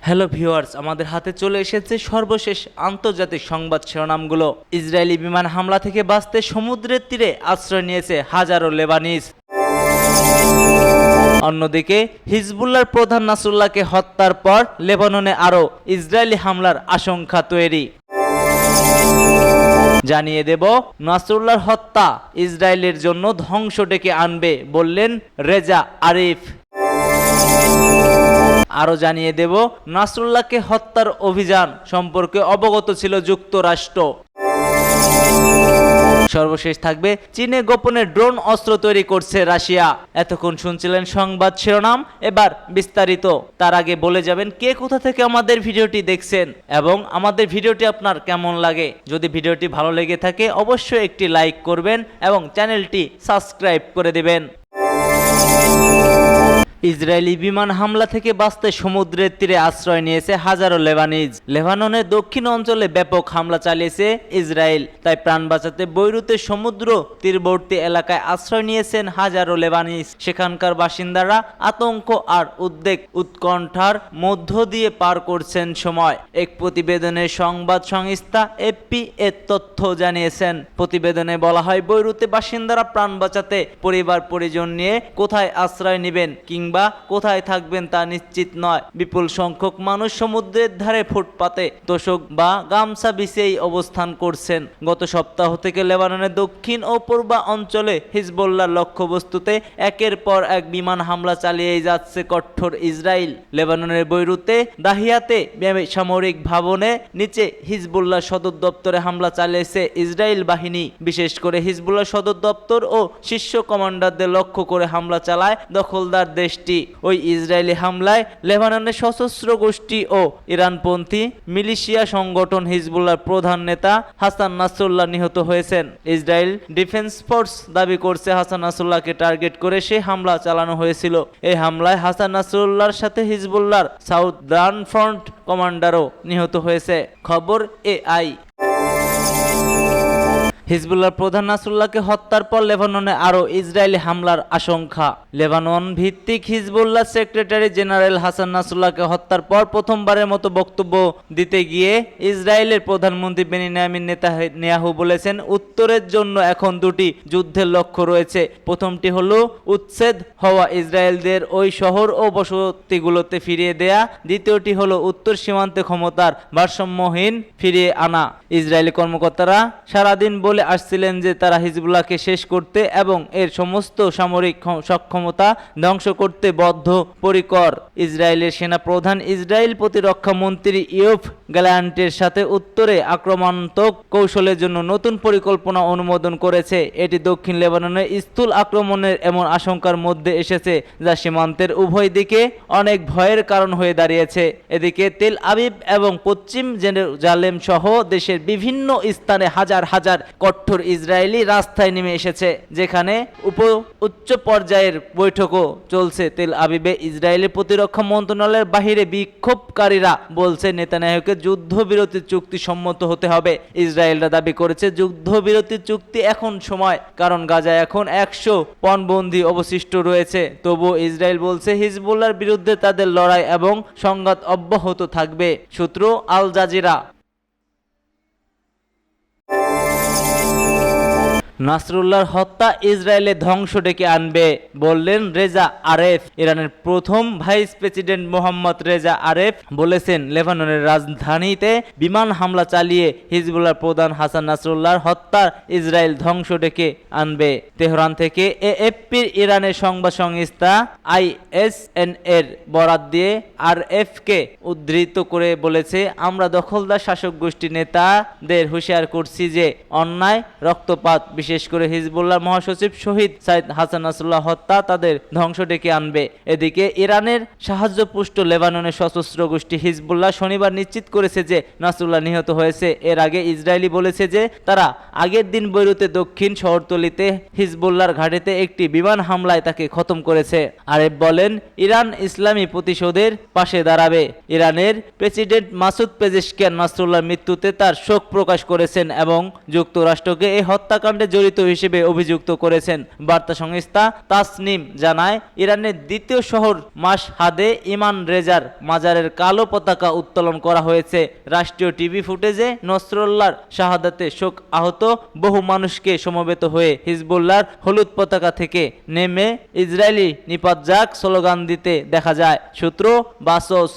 Hello viewers, আমাদের হাতে চলে এসেছে সর্বশেষ আন্তর্জাতিক সংবাদ শিরোনামগুলো। ইসরায়েলি বিমান হামলা থেকে বাঁচতে সমুদ্রের তীরে আশ্রয় নিয়েছে হাজারো লেবানিজ। অন্যদিকে হিজবুল্লাহর প্রধান নাসরুল্লাহকে হত্যার পর লেবাননে আরও ইসরায়েলি হামলার আশঙ্কা তৈরি। জানিয়ে দেব, নাসরুল্লাহর হত্যা ইসরায়েলের জন্য ধ্বংস ডেকে আনবে বললেন রেজা আরিফ। আরও জানিয়ে দেব, নাসরুল্লাহকে হত্যার অভিযান সম্পর্কে অবগত ছিল যুক্তরাষ্ট্র। সর্বশেষ থাকবে, চীনে গোপনে ড্রোন অস্ত্র তৈরি করছে রাশিয়া। এতক্ষণ শুনছিলেন সংবাদ শিরোনাম, এবার বিস্তারিত। তার আগে বলে যাবেন কে কোথা থেকে আমাদের ভিডিওটি দেখছেন এবং আমাদের ভিডিওটি আপনার কেমন লাগে। যদি ভিডিওটি ভালো লেগে থাকে অবশ্যই একটি লাইক করবেন এবং চ্যানেলটি সাবস্ক্রাইব করে দেবেন। ইসরায়েলি বিমান হামলা থেকে বাঁচতে সমুদ্রের তীরে আশ্রয় নিয়েছে হাজারো লেবানিজ। লেবাননের দক্ষিণ অঞ্চলে ব্যাপক হামলা চালিয়েছে ইসরায়েল, তাই প্রাণ বাঁচাতে বৈরুতের সমুদ্র তীরবর্তী এলাকায় আশ্রয় নিয়েছেন হাজারো লেবানিজ। সেখানকার বাসিন্দারা আতঙ্ক আর উৎকণ্ঠার মধ্য দিয়ে পার করছেন সময়। এক প্রতিবেদনে সংবাদ সংস্থা এপি এর তথ্য জানিয়েছেন। প্রতিবেদনে বলা হয়, বৈরুতে বাসিন্দারা প্রাণ বাঁচাতে পরিবার পরিজন নিয়ে কোথায় আশ্রয় নেবেন কিংবা কোথায় থাকবেন তা নিশ্চিত নয়। বিপুল সংখ্যক মানুষ সমুদ্রের ধারে ফুটপাতে তোশক বা গামছা বিছিয়েই অবস্থান করছেন। গত সপ্তাহ থেকে লেবাননের দক্ষিণ ও পূর্ব অঞ্চলে হিজবুল্লাহর লক্ষ্যবস্তুতে একের পর এক বিমান হামলা চালিয়েই যাচ্ছে কঠোর ইসরায়েল। লেবাননের বৈরুতে দাহিয়াতে সামরিক ভবনে নিচে হিজবুল্লাহ সদর দপ্তরে হামলা চালিয়েছে ইসরায়েল বাহিনী। বিশেষ করে হিজবুল্লাহ সদর দপ্তর ও শীর্ষ কমান্ডারদের লক্ষ্য করে হামলা চালায় দখলদার দেশটি। ওই ইসরায়েলি হামলায় লেবাননের সশস্ত্র গোষ্ঠী ও ইরানপন্থী মিলিশিয়া সংগঠন হিজবুল্লাহর প্রধান নেতা হাসান নাসরুল্লাহ নিহত হয়েছেন। ইসরায়েল ডিফেন্স ফোর্স দাবি করছে হাসান নাসরুল্লাহকে টার্গেট করে সেই হামলা চালানো হয়েছিল। এই হামলায় হাসান নাসরুল্লাহর সাথে হিজবুল্লাহর সাউদার্ন ফ্রন্ট কমান্ডারও নিহত হয়েছে। খবর AI। হিজবুল্লাহর প্রধান নাসরুল্লাহকে হত্যার পর লেবাননে আরও ইসরায়েলি হামলার আশঙ্কা। লেবানন ভিত্তিক হিজবুল্লাহ সেক্রেটারি জেনারেল হাসান নাসরুল্লাহকে হত্যার পর প্রথমবারের মতো বক্তব্য দিতে গিয়ে ইসরায়েলের প্রধানমন্ত্রী বেনিয়ামিন নেতানিয়াহু বলেছেন, উত্তরের জন্য এখন দুটি যুদ্ধের লক্ষ্য রয়েছে। প্রথমটি হলো উচ্ছেদ হওয়া ইসরায়েলদের ওই শহর ও বসতিগুলোতে ফিরিয়ে দেয়া। দ্বিতীয়টি হলো উত্তর সীমান্তে ক্ষমতার ভারসাম্যহীন ফিরিয়ে আনা। ইসরায়েলি কর্মকর্তারা সারাদিন বলে আসছিলেন যে তারা হিজবুল্লাহকে শেষ করতে এবং এর সমস্ত সামরিক সক্ষমতা ধ্বংস করতে বদ্ধপরিকর। ইসরায়েলের সেনা প্রধান ইসরায়েল প্রতিরক্ষা মন্ত্রী ইয়োভ গ্যালান্টের সাথে উত্তরে আক্রমণাত্মক কৌশলের জন্য নতুন পরিকল্পনা অনুমোদন করেছে। এটি দক্ষিণ লেবাননের স্থূল আক্রমণের এমন আশঙ্কার মধ্যে এসেছে যা সীমান্তের উভয় দিকে অনেক ভয়ের কারণ হয়ে দাঁড়িয়েছে। এদিকে তেল আবিব এবং পশ্চিম জেরুজালেম সহ দেশের বিভিন্ন স্থানে হাজার হাজার কঠোর ইসরায়েলি রাস্তায় নেমে এসেছে, যেখানে উচ্চ পর্যায়ের বৈঠকও চলছে। তেল আবিবে ইসরায়েলের প্রতিরক্ষা মন্ত্রণালয়ের বাহিরে বিক্ষোভকারীরা বলছে নেতানিয়াহুকে যুদ্ধবিরতি চুক্তি সম্মত হতে হবে। ইসরায়েলরা দাবি করেছে যুদ্ধবিরতি চুক্তি এখন সময়, কারণ গাজায় এখন 100 পণবন্দী অবশিষ্ট রয়েছে। তবুও ইসরায়েল বলছে হিজবুল্লাহর বিরুদ্ধে তাদের লড়াই এবং সংঘাত অব্যাহত থাকবে। সূত্র আল জাজিরা। নাসরুল্লাহর হত্যা ইসরায়েলে ধ্বংস ডেকে আনবে বললেন রেজা আরেফ। ইরানের প্রথম ভাইস প্রেসিডেন্ট মোহাম্মদ রেজা আরেফ বলেছেন, লেবাননের রাজধানীতে বিমান হামলা চালিয়ে হিজবুল্লাহর প্রধান হাসান নাসরুল্লাহর হত্যার ইসরায়েল ধ্বংস ডেকে আনবে। তেহরান থেকে AFPর ইরানের সংবাদ সংস্থা ISN এর বরাত দিয়ে আরএফকে উদ্ধৃত করে বলেছে, আমরা দখলদার শাসক গোষ্ঠী নেতাদের হুঁশিয়ার করছি যে অন্যায় রক্তপাত, বিশেষ করে হিজবুল্লাহর মহাসচিব শহীদ সাইদ হাসান নাসরুল্লাহ হত্যা তাদের ধ্বংস ডেকে আনবে। এদিকে ইরানের সাহায্যপুষ্ট লেবাননের সশস্ত্র গোষ্ঠী হিজবুল্লাহ শনিবার নিশ্চিত করেছে যে নাসরুল্লাহ নিহত হয়েছে। এর আগে ইসরায়েলি বলেছে যে তারা আগের দিন বৈরুতে দক্ষিণ শহরতলিতে হিজবুল্লাহর ঘাঁটিতে একটি বিমান হামলায় তাকে খতম করেছে। আরেফ বলেন, ইরান ইসলামী প্রতিশোধের পাশে দাঁড়াবে। ইরানের প্রেসিডেন্ট মাসুদ পেজেশকিয়ান নাসরুল্লাহর মৃত্যুতে তার শোক প্রকাশ করেছেন এবং যুক্তরাষ্ট্রকে এই হত্যাকাণ্ডে জড়িত হিসেবে অভিযুক্ত করেছেন। বার্তা সংস্থা তাসনিম জানায়, ইরানের দ্বিতীয় শহর মাশহাদে ইমান রেজার মাজারের কালো পতাকা উত্তোলন করা হয়েছে। রাষ্ট্রীয় টিভি ফুটেজে নসরুল্লাহর শাহাদাতে শোক আহত বহু মানুষকে সমবেত হয়ে হিজবুল্লাহর হলুদ পতাকা থেকে নেমে ইসরায়েলি নিপাত যাক স্লোগান দিতে দেখা যায়। সূত্র বাসস।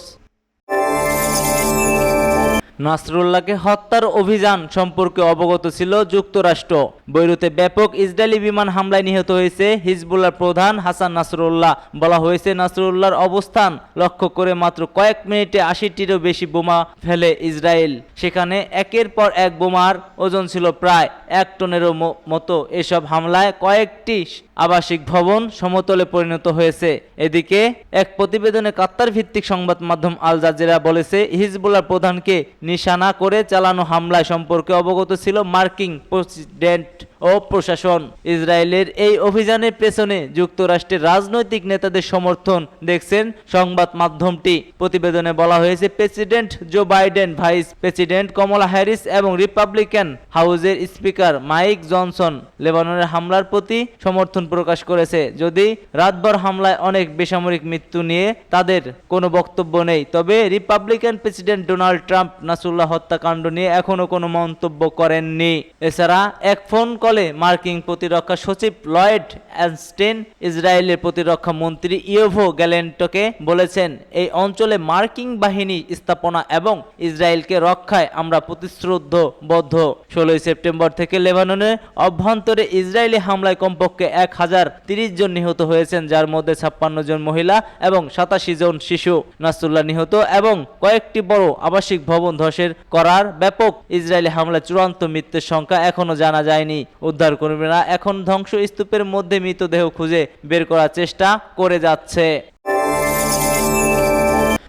নাসরুল্লাহকে হত্যার অভিযান সম্পর্কে অবগত ছিল যুক্তরাষ্ট্র। বৈরুতে ব্যাপক ইসরায়েলি বিমান হামলায় নিহত হয়েছে হিজবুল্লাহর প্রধান হাসান নাসরুল্লাহ। বলা হয়েছে, নাসরুল্লাহর অবস্থান লক্ষ্য করে মাত্র কয়েক মিনিটে ৮০টিরও বেশি বোমা ফেলে ইসরায়েল। সেখানে একের পর এক বোমার ওজন ছিল প্রায় ১ টনেরও মতো। এসব হামলায় কয়েকটি আবাসিক ভবন সমতলে পরিণত হয়েছে। এদিকে এক প্রতিবেদনে কাত্তার ভিত্তিক সংবাদ মাধ্যম আল জাজিরা বলেছে, হিজবুল্লাহ প্রধানকে নিশানা করে চালানো হামলায় সম্পর্কে অবগত ছিল মার্কিন প্রেসিডেন্ট ও প্রশাসন। ইসরায়েলের এই অভিযানের পেছনে যুক্তরাষ্ট্রের রাজনৈতিক নেতাদের সমর্থন দেখছেন সংবাদ মাধ্যমটি। প্রতিবেদনে বলা হয়েছে, president Joe Biden, vice president Kamala Harris এবং রিপাবলিকান হাউসের স্পিকার মাইক জনসন লেবাননের হামলার প্রতি সমর্থন প্রকাশ করেছে। যদি রাতভর হামলায় অনেক বেসামরিক মৃত্যু নিয়ে তাদের কোনো বক্তব্য নেই, তবে Republican president Donald Trump Nasrullah হত্যাকাণ্ড নিয়ে এখনো কোনো মন্তব্য করেননি। এছাড়া এক ফোন কলে মার্কিন প্রতিরক্ষা সচিব লয়েড অ্যাস্টেন ইসরায়েলের প্রতিরক্ষা মন্ত্রী ইয়োভো গ্যালেন্টকে বলেছেন, এই অঞ্চলে মার্কিন বাহিনী স্থাপনা এবং ইসরায়েলকে রক্ষায় আমরা প্রতিশ্রুতিবদ্ধ। ১৬ সেপ্টেম্বর থেকে লেবাননের অভ্যন্তরে ইসরায়েলি হামলায় কমপক্ষে ১,০৩০ জন নিহত হয়েছেন, যার মধ্যে ৫৬ জন মহিলা এবং ৮৭ জন শিশু। নাসরুল্লাহ নিহত এবং কয়েকটি বড় আবাসিক ভবন ধসের করার ব্যাপক ইসরায়েলি হামলায় চূড়ান্ত মৃত্যুর সংখ্যা এখনো জানা যায়নি। উদ্ধারকর্মীরা এখন ধ্বংসস্তূপের মধ্যে মৃতদেহ খুঁজে বের করার চেষ্টা করে যাচ্ছে।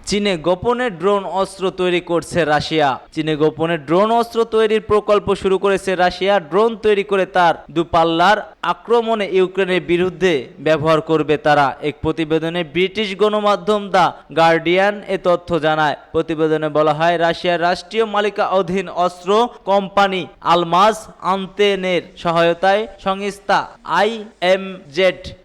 চীনে গোপনে ড্রোন অস্ত্র তৈরি করছে রাশিয়া। চীনে গোপনে ড্রোন অস্ত্র তৈরির প্রকল্প শুরু করেছে রাশিয়া। ড্রোন তৈরি করে তার দূরপাল্লার আক্রমণে ইউক্রেনের বিরুদ্ধে ব্যবহার করবে তারা। এক প্রতিবেদনে ব্রিটিশ গণমাধ্যম দ্য গার্ডিয়ান এ তথ্য জানায়। প্রতিবেদনে বলা হয়, রাশিয়ার রাষ্ট্রীয় মালিকানাধীন অস্ত্র কোম্পানি আলমাজ আন্তেনের সহায়তায় সংস্থা IMZ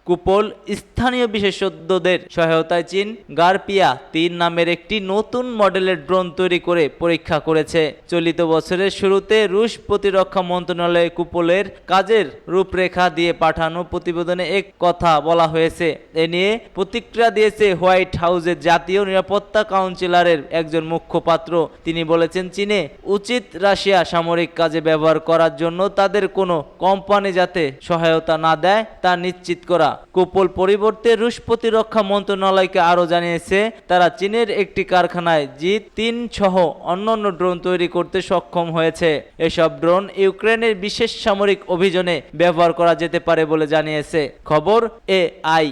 কুপল স্থানীয় বিশেষজ্ঞদের সহায়তায় চীন গার্পিয়া ৩ নামের একটি নতুন মডেলের ড্রোন তৈরি করে পরীক্ষা করেছে। চলিত বছরের শুরুতে রুশ প্রতিরক্ষা মন্ত্রণালয় কুপলের কাজের রূপরেখা দিয়ে পাঠানো প্রতিবেদনে এক কথা বলা হয়েছে। এ নিয়ে প্রতিক্রিয়া দিয়েছে হোয়াইট হাউসের জাতীয় নিরাপত্তা কাউন্সিলরের একজন মুখপাত্র। তিনি বলেছেন, চীনে উচিত রাশিয়া সামরিক কাজে ব্যবহার করার জন্য তাদের কোনো কোম্পানি যাতে সহায়তা না দেয় তা নিশ্চিত করা। কুপল পরিবর্তে রুশ প্রতিরক্ষা মন্ত্রণালয়কে আরও জানিয়েছে, তারা চীনের একটি কারখানায় J-3 সহ অন্যান্য ড্রোন তৈরি করতে সক্ষম হয়েছে। এসব ড্রোন ইউক্রেনের বিশেষ সামরিক অভিযানে ব্যবহার করা যেতে পারে বলে জানিয়েছে খবর AI।